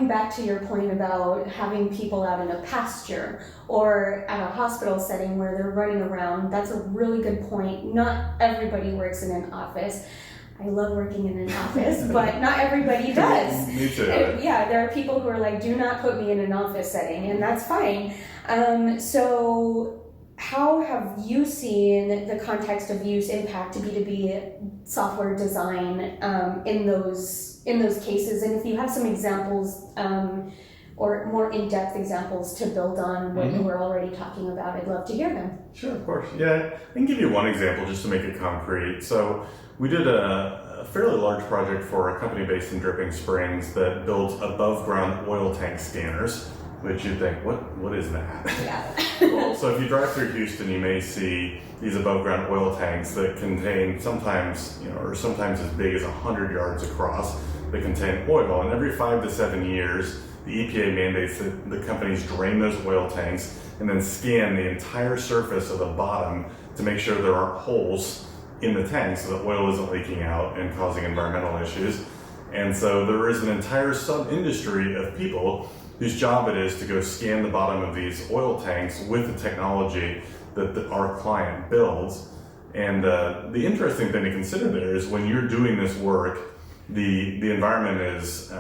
back to your point about having people out in a pasture or at a hospital setting where they're running around, that's a really good point. Not everybody works in an office. I love working in an office, but not everybody does. Me too. Yeah, there are people who are like, do not put me in an office setting, and that's fine. So how have you seen the context of use impact B2B software design in those cases? And if you have some examples or more in-depth examples to build on what you were already talking about, I'd love to hear them. Sure, of course. Yeah, I can give you one example just to make it concrete. So we did a fairly large project for a company based in Dripping Springs that builds above-ground oil tank scanners, which you'd think, what is that? Yeah. Well, so if you drive through Houston, you may see these above-ground oil tanks that contain sometimes as big as 100 yards across that contain oil. And every 5 to 7 years, the EPA mandates that the companies drain those oil tanks and then scan the entire surface of the bottom to make sure there aren't holes in the tank so that oil isn't leaking out and causing environmental issues. And so there is an entire sub-industry of people whose job it is to go scan the bottom of these oil tanks with the technology that our client builds. And the interesting thing to consider there is when you're doing this work, the environment is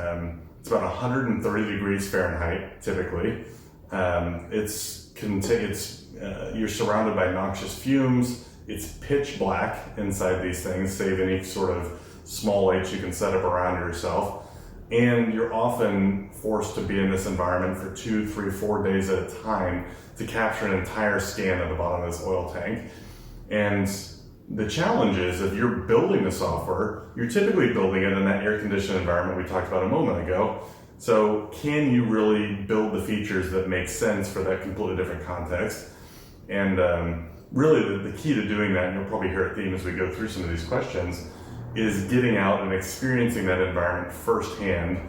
it's about 130 degrees Fahrenheit typically. You're surrounded by noxious fumes. It's pitch black inside these things, save any sort of small lights you can set up around yourself. And you're often forced to be in this environment for 2, 3, 4 days at a time to capture an entire scan of the bottom of this oil tank. And the challenge is, if you're building the software, you're typically building it in that air-conditioned environment we talked about a moment ago. So can you really build the features that make sense for that completely different context? And really the key to doing that, and you'll probably hear a theme as we go through some of these questions, is getting out and experiencing that environment firsthand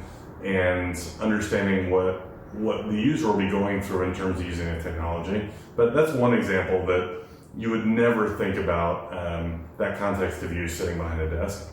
and understanding what the user will be going through in terms of using the technology. But that's one example that you would never think about that context of use sitting behind a desk.